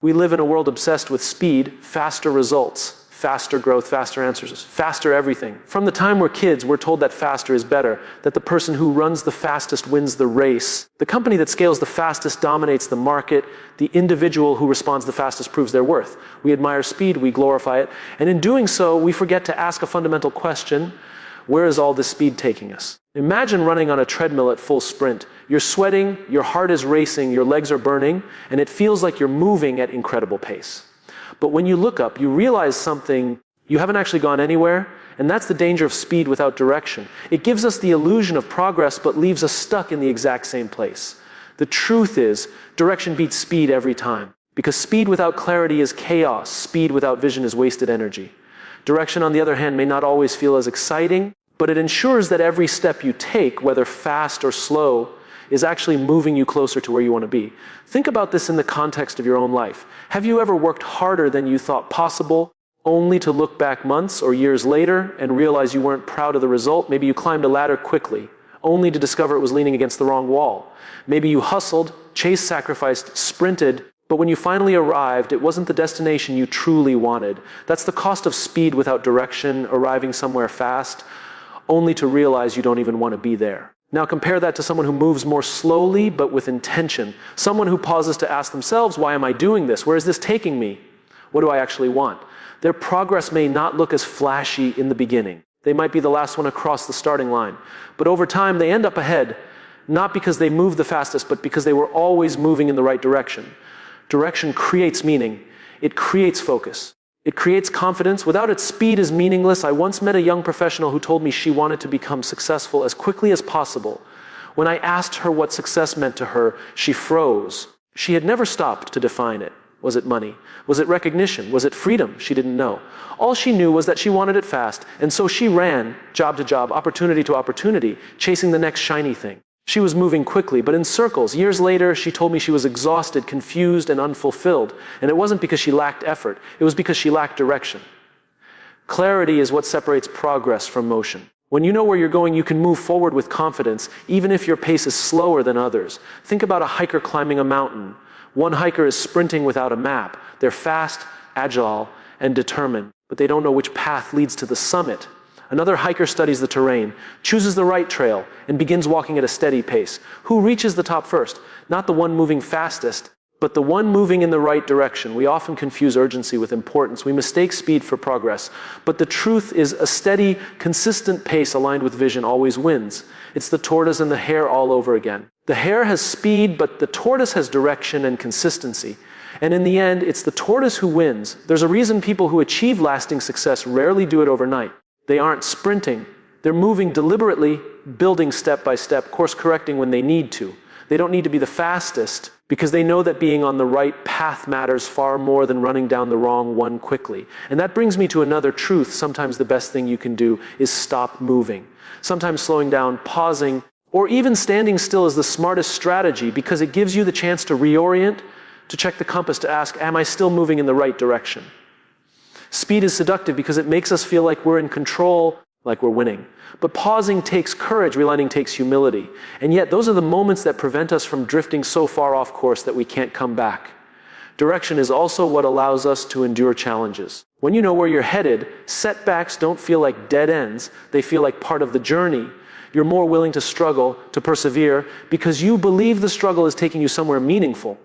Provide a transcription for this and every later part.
We live in a world obsessed with speed, faster results, faster growth, faster answers, faster everything. From the time we're kids, we're told that faster is better, that the person who runs the fastest wins the race. The company that scales the fastest dominates the market. The individual who responds the fastest proves their worth. We admire speed, we glorify it, and in doing so, we forget to ask a fundamental question: where is all this speed taking us? Imagine running on a treadmill at full sprint. You're sweating, your heart is racing, your legs are burning, and it feels like you're moving at incredible pace. But when you look up, you realize something: you haven't actually gone anywhere, and that's the danger of speed without direction. It gives us the illusion of progress, but leaves us stuck in the exact same place. The truth is, direction beats speed every time. Because speed without clarity is chaos. Speed without vision is wasted energy. Direction, on the other hand, may not always feel as exciting, but it ensures that every step you take, whether fast or slow, is actually moving you closer to where you want to be. Think about this in the context of your own life. Have you ever worked harder than you thought possible, only to look back months or years later and realize you weren't proud of the result? Maybe you climbed a ladder quickly, only to discover it was leaning against the wrong wall. Maybe you hustled, chased, sacrificed, sprinted, but when you finally arrived, it wasn't the destination you truly wanted. That's the cost of speed without direction, arriving somewhere fast, only to realize you don't even want to be there. Now compare that to someone who moves more slowly but with intention. Someone who pauses to ask themselves, why am I doing this? Where is this taking me? What do I actually want? Their progress may not look as flashy in the beginning. They might be the last one across the starting line. But over time, they end up ahead, not because they moved the fastest, but because they were always moving in the right direction. Direction creates meaning. It creates focus. It creates confidence. Without it, speed is meaningless. I once met a young professional who told me she wanted to become successful as quickly as possible. When I asked her what success meant to her, she froze. She had never stopped to define it. Was it money? Was it recognition? Was it freedom? She didn't know. All she knew was that she wanted it fast, and so she ran, job to job, opportunity to opportunity, chasing the next shiny thing. She was moving quickly, but in circles. Years later, she told me she was exhausted, confused, and unfulfilled. And it wasn't because she lacked effort. It was because she lacked direction. Clarity is what separates progress from motion. When you know where you're going, you can move forward with confidence, even if your pace is slower than others. Think about a hiker climbing a mountain. One hiker is sprinting without a map. They're fast, agile, and determined, but they don't know which path leads to the summit. Another hiker studies the terrain, chooses the right trail, and begins walking at a steady pace. Who reaches the top first? Not the one moving fastest, but the one moving in the right direction. We often confuse urgency with importance. We mistake speed for progress. But the truth is, a steady, consistent pace aligned with vision always wins. It's the tortoise and the hare all over again. The hare has speed, but the tortoise has direction and consistency. And in the end, it's the tortoise who wins. There's a reason people who achieve lasting success rarely do it overnight. They aren't sprinting. They're moving deliberately, building step by step, course correcting when they need to. They don't need to be the fastest because they know that being on the right path matters far more than running down the wrong one quickly. And that brings me to another truth. Sometimes the best thing you can do is stop moving. Sometimes slowing down, pausing, or even standing still is the smartest strategy because it gives you the chance to reorient, to check the compass, to ask, am I still moving in the right direction? Speed is seductive because it makes us feel like we're in control, like we're winning. But pausing takes courage, realigning takes humility. And yet those are the moments that prevent us from drifting so far off course that we can't come back. Direction is also what allows us to endure challenges. When you know where you're headed, setbacks don't feel like dead ends, they feel like part of the journey. You're more willing to struggle, to persevere, because you believe the struggle is taking you somewhere meaningful.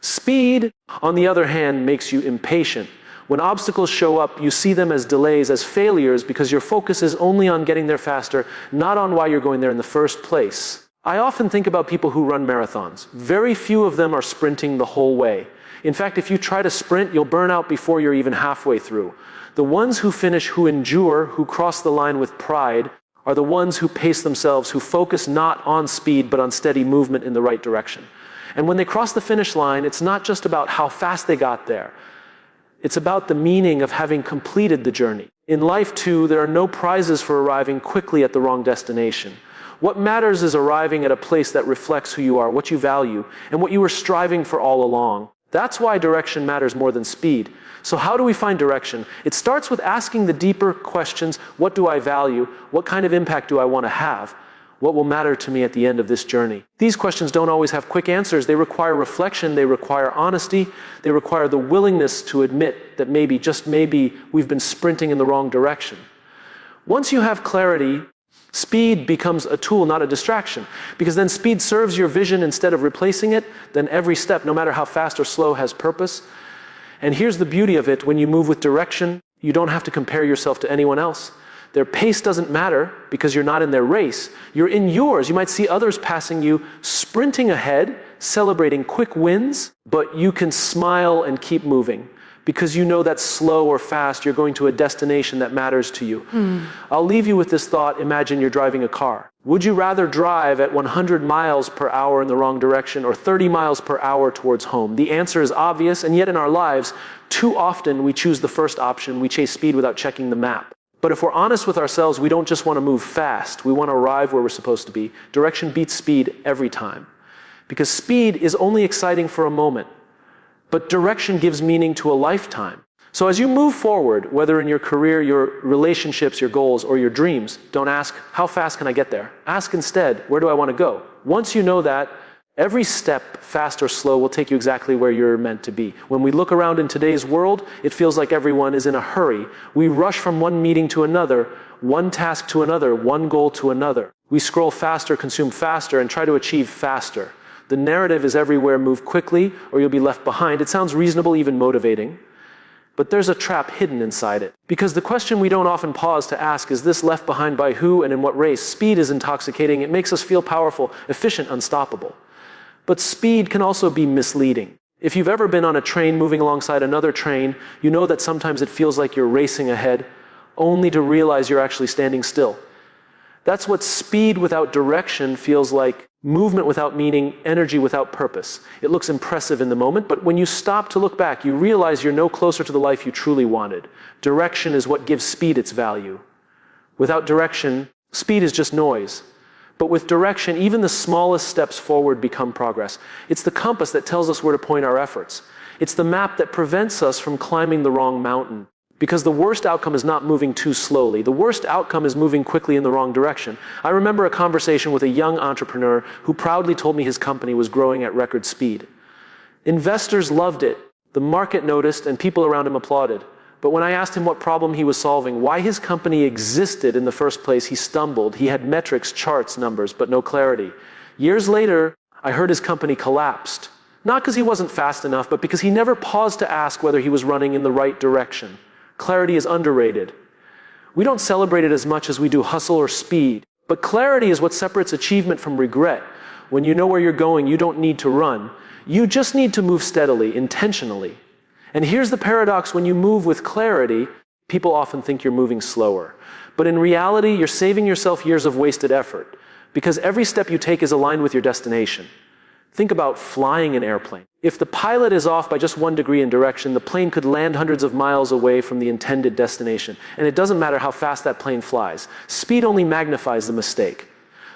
Speed, on the other hand, makes you impatient. When obstacles show up, you see them as delays, as failures, because your focus is only on getting there faster, not on why you're going there in the first place. I often think about people who run marathons. Very few of them are sprinting the whole way. In fact, if you try to sprint, you'll burn out before you're even halfway through. The ones who finish, who endure, who cross the line with pride, are the ones who pace themselves, who focus not on speed, but on steady movement in the right direction. And when they cross the finish line, it's not just about how fast they got there. It's about the meaning of having completed the journey. In life, too, there are no prizes for arriving quickly at the wrong destination. What matters is arriving at a place that reflects who you are, what you value, and what you were striving for all along. That's why direction matters more than speed. So how do we find direction? It starts with asking the deeper questions: what do I value? What kind of impact do I want to have? What will matter to me at the end of this journey? These questions don't always have quick answers. They require reflection. They require honesty. They require the willingness to admit that maybe, just maybe, we've been sprinting in the wrong direction. Once you have clarity, speed becomes a tool, not a distraction. Because then speed serves your vision instead of replacing it. Then every step, no matter how fast or slow, has purpose. And here's the beauty of it. When you move with direction, you don't have to compare yourself to anyone else. Their pace doesn't matter because you're not in their race. You're in yours. You might see others passing you, sprinting ahead, celebrating quick wins, but you can smile and keep moving because you know that slow or fast, you're going to a destination that matters to you. I'll leave you with this thought. Imagine you're driving a car. Would you rather drive at 100 miles per hour in the wrong direction or 30 miles per hour towards home? The answer is obvious, and yet in our lives, too often we choose the first option. We chase speed without checking the map. But if we're honest with ourselves, we don't just want to move fast. We want to arrive where we're supposed to be. Direction beats speed every time. Because speed is only exciting for a moment. But direction gives meaning to a lifetime. So as you move forward, whether in your career, your relationships, your goals, or your dreams, don't ask, how fast can I get there? Ask instead, where do I want to go? Once you know that, every step, fast or slow, will take you exactly where you're meant to be. When we look around in today's world, it feels like everyone is in a hurry. We rush from one meeting to another, one task to another, one goal to another. We scroll faster, consume faster, and try to achieve faster. The narrative is everywhere: move quickly or you'll be left behind. It sounds reasonable, even motivating. But there's a trap hidden inside it. Because the question we don't often pause to ask is this: left behind by who and in what race? Speed is intoxicating. It makes us feel powerful, efficient, unstoppable. But speed can also be misleading. If you've ever been on a train moving alongside another train, you know that sometimes it feels like you're racing ahead, only to realize you're actually standing still. That's what speed without direction feels like: movement without meaning, energy without purpose. It looks impressive in the moment, but when you stop to look back, you realize you're no closer to the life you truly wanted. Direction is what gives speed its value. Without direction, speed is just noise. But with direction, even the smallest steps forward become progress. It's the compass that tells us where to point our efforts. It's the map that prevents us from climbing the wrong mountain. Because the worst outcome is not moving too slowly. The worst outcome is moving quickly in the wrong direction. I remember a conversation with a young entrepreneur who proudly told me his company was growing at record speed. Investors loved it. The market noticed, and people around him applauded. But when I asked him what problem he was solving, why his company existed in the first place, he stumbled. He had metrics, charts, numbers, but no clarity. Years later, I heard his company collapsed. Not because he wasn't fast enough, but because he never paused to ask whether he was running in the right direction. Clarity is underrated. We don't celebrate it as much as we do hustle or speed. But clarity is what separates achievement from regret. When you know where you're going, you don't need to run. You just need to move steadily, intentionally. And here's the paradox: when you move with clarity, people often think you're moving slower. But in reality, you're saving yourself years of wasted effort, because every step you take is aligned with your destination. Think about flying an airplane. If the pilot is off by just 1 degree in direction, the plane could land hundreds of miles away from the intended destination. And it doesn't matter how fast that plane flies. Speed only magnifies the mistake.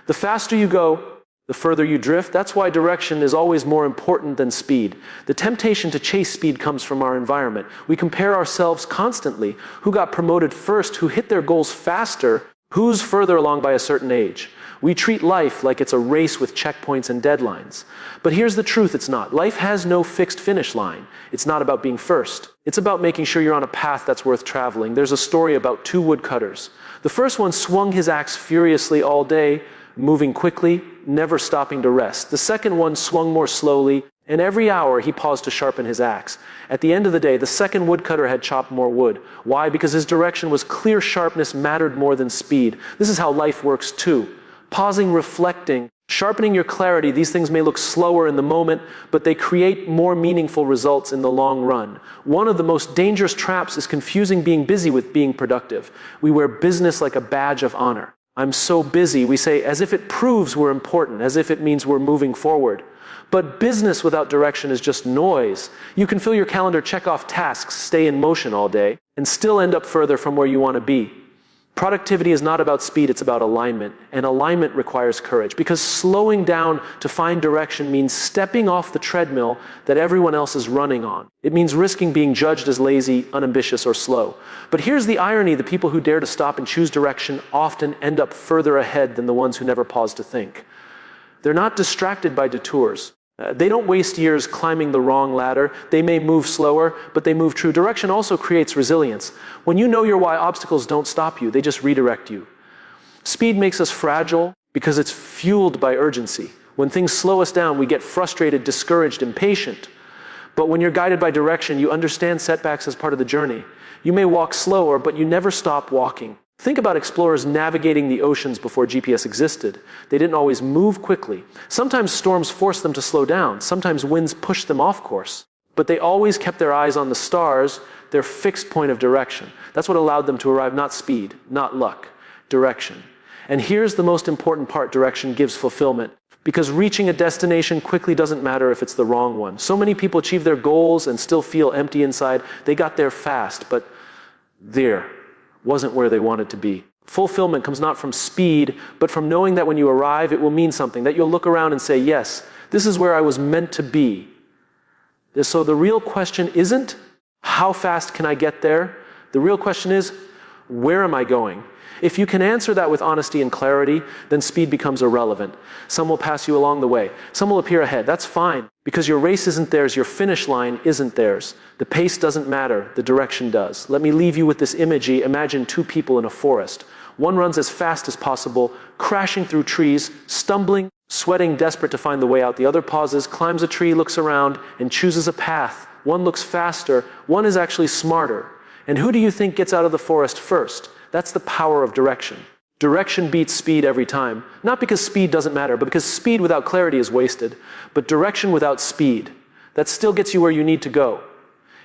The faster you go, the further you drift. That's why direction is always more important than speed. The temptation to chase speed comes from our environment. We compare ourselves constantly. Who got promoted first? Who hit their goals faster? Who's further along by a certain age? We treat life like it's a race with checkpoints and deadlines. But here's the truth: it's not. Life has no fixed finish line. It's not about being first. It's about making sure you're on a path that's worth traveling. There's a story about 2 woodcutters. The first one swung his axe furiously all day, moving quickly, never stopping to rest. The second one swung more slowly, and every hour he paused to sharpen his axe. At the end of the day, the second woodcutter had chopped more wood. Why? Because his direction was clear. Sharpness mattered more than speed. This is how life works too. Pausing, reflecting, sharpening your clarity. These things may look slower in the moment, but they create more meaningful results in the long run. One of the most dangerous traps is confusing being busy with being productive. We wear business like a badge of honor. I'm so busy, we say, as if it proves we're important, as if it means we're moving forward. But business without direction is just noise. You can fill your calendar, check off tasks, stay in motion all day, and still end up further from where you want to be. Productivity is not about speed, it's about alignment. And alignment requires courage, because slowing down to find direction means stepping off the treadmill that everyone else is running on. It means risking being judged as lazy, unambitious, or slow. But here's the irony: the people who dare to stop and choose direction often end up further ahead than the ones who never pause to think. They're not distracted by detours. They don't waste years climbing the wrong ladder. They may move slower, but they move true. Direction also creates resilience. When you know your why, obstacles don't stop you, they just redirect you. Speed makes us fragile because it's fueled by urgency. When things slow us down, we get frustrated, discouraged, impatient. But when you're guided by direction, you understand setbacks as part of the journey. You may walk slower, but you never stop walking. Think about explorers navigating the oceans before GPS existed. They didn't always move quickly. Sometimes storms forced them to slow down. Sometimes winds pushed them off course. But they always kept their eyes on the stars, their fixed point of direction. That's what allowed them to arrive. Not speed, not luck, direction. And here's the most important part: direction gives fulfillment. Because reaching a destination quickly doesn't matter if it's the wrong one. So many people achieve their goals and still feel empty inside. They got there fast, but there wasn't where they wanted to be. Fulfillment comes not from speed, but from knowing that when you arrive, it will mean something, that you'll look around and say, yes, this is where I was meant to be. So the real question isn't, how fast can I get there? The real question is, where am I going? If you can answer that with honesty and clarity, then speed becomes irrelevant. Some will pass you along the way. Some will appear ahead. That's fine, because your race isn't theirs, your finish line isn't theirs. The pace doesn't matter, the direction does. Let me leave you with this imagery. Imagine two people in a forest. One runs as fast as possible, crashing through trees, stumbling, sweating, desperate to find the way out. The other pauses, climbs a tree, looks around, and chooses a path. One looks faster, one is actually smarter. And who do you think gets out of the forest first? That's the power of direction. Direction beats speed every time. Not because speed doesn't matter, but because speed without clarity is wasted. But direction without speed, that still gets you where you need to go.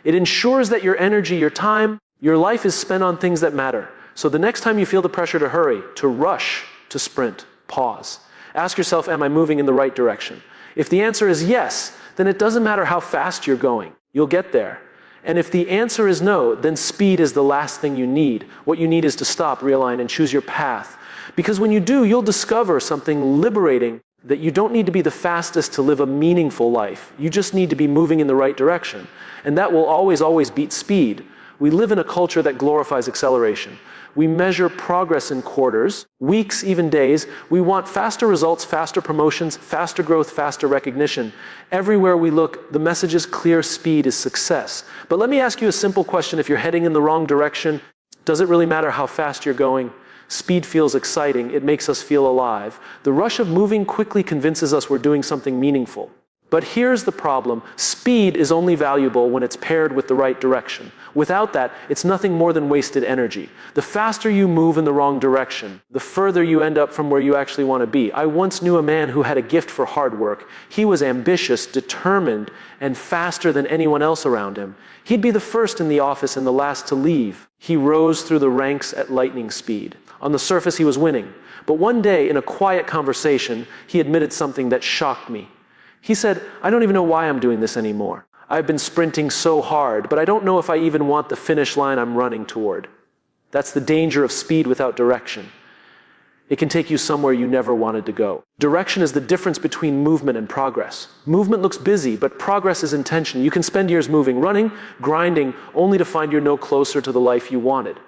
It ensures that your energy, your time, your life is spent on things that matter. So the next time you feel the pressure to hurry, to rush, to sprint, pause. Ask yourself, am I moving in the right direction? If the answer is yes, then it doesn't matter how fast you're going. You'll get there. And if the answer is no, then speed is the last thing you need. What you need is to stop, realign, and choose your path. Because when you do, you'll discover something liberating, that you don't need to be the fastest to live a meaningful life. You just need to be moving in the right direction. And that will always, always beat speed. We live in a culture that glorifies acceleration. We measure progress in quarters, weeks, even days. We want faster results, faster promotions, faster growth, faster recognition. Everywhere we look, the message is clear: speed is success. But let me ask you a simple question. If you're heading in the wrong direction, does it really matter how fast you're going? Speed feels exciting. It makes us feel alive. The rush of moving quickly convinces us we're doing something meaningful. But here's the problem. Speed is only valuable when it's paired with the right direction. Without that, it's nothing more than wasted energy. The faster you move in the wrong direction, the further you end up from where you actually want to be. I once knew a man who had a gift for hard work. He was ambitious, determined, and faster than anyone else around him. He'd be the first in the office and the last to leave. He rose through the ranks at lightning speed. On the surface, he was winning. But one day, in a quiet conversation, he admitted something that shocked me. He said, I don't even know why I'm doing this anymore. I've been sprinting so hard, but I don't know if I even want the finish line I'm running toward. That's the danger of speed without direction. It can take you somewhere you never wanted to go. Direction is the difference between movement and progress. Movement looks busy, but progress is intention. You can spend years moving, running, grinding, only to find you're no closer to the life you wanted.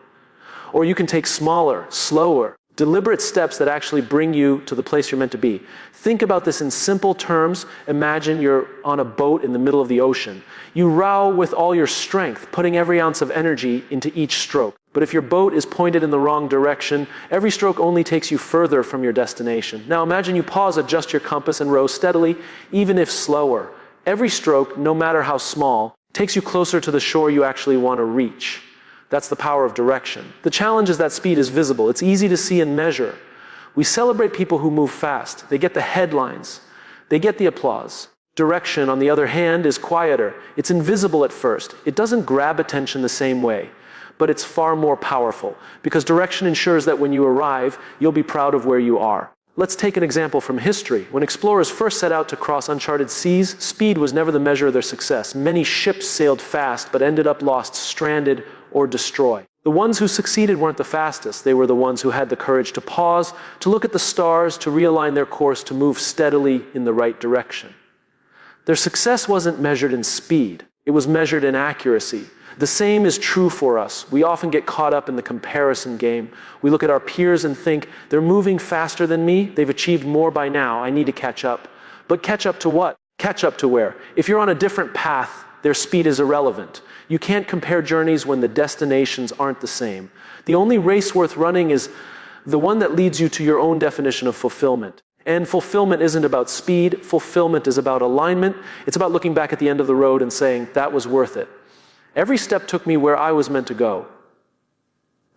Or you can take smaller, slower, deliberate steps that actually bring you to the place you're meant to be. Think about this in simple terms. Imagine you're on a boat in the middle of the ocean. You row with all your strength, putting every ounce of energy into each stroke. But if your boat is pointed in the wrong direction, every stroke only takes you further from your destination. Now imagine you pause, adjust your compass, and row steadily, even if slower. Every stroke, no matter how small, takes you closer to the shore you actually want to reach. That's the power of direction. The challenge is that speed is visible. It's easy to see and measure. We celebrate people who move fast. They get the headlines. They get the applause. Direction, on the other hand, is quieter. It's invisible at first. It doesn't grab attention the same way, but it's far more powerful, because direction ensures that when you arrive, you'll be proud of where you are. Let's take an example from history. When explorers first set out to cross uncharted seas, speed was never the measure of their success. Many ships sailed fast, but ended up lost, stranded, or destroyed. The The ones who succeeded weren't the fastest. They were the ones who had the courage to pause, to look at the stars, to realign their course, to move steadily in the right direction. Their success wasn't measured in speed. It was measured in accuracy. The same is true for us. We often get caught up in the comparison game. We look at our peers and think, they're moving faster than me. They've achieved more by now. I need to catch up. But catch up to what? Catch up to where? If you're on a different path, their speed is irrelevant. You can't compare journeys when the destinations aren't the same. The only race worth running is the one that leads you to your own definition of fulfillment. And fulfillment isn't about speed. Fulfillment is about alignment. It's about looking back at the end of the road and saying, that was worth it. Every step took me where I was meant to go.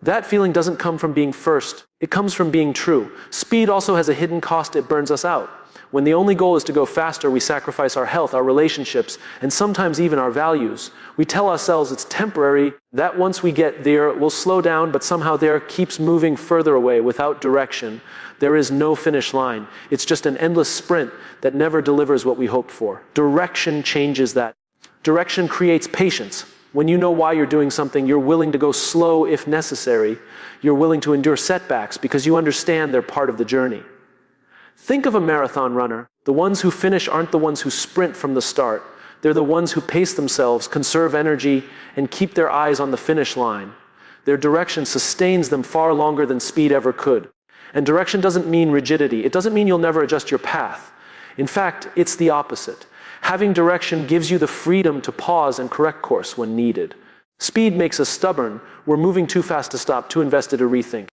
That feeling doesn't come from being first. It comes from being true. Speed also has a hidden cost. It burns us out. When the only goal is to go faster, we sacrifice our health, our relationships, and sometimes even our values. We tell ourselves it's temporary, that once we get there, we'll slow down, but somehow there keeps moving further away without direction. There is no finish line. It's just an endless sprint that never delivers what we hoped for. Direction changes that. Direction creates patience. When you know why you're doing something, you're willing to go slow if necessary. You're willing to endure setbacks because you understand they're part of the journey. Think of a marathon runner. The ones who finish aren't the ones who sprint from the start. They're the ones who pace themselves, conserve energy, and keep their eyes on the finish line. Their direction sustains them far longer than speed ever could. And direction doesn't mean rigidity. It doesn't mean you'll never adjust your path. In fact, it's the opposite. Having direction gives you the freedom to pause and correct course when needed. Speed makes us stubborn. We're moving too fast to stop, too invested to rethink.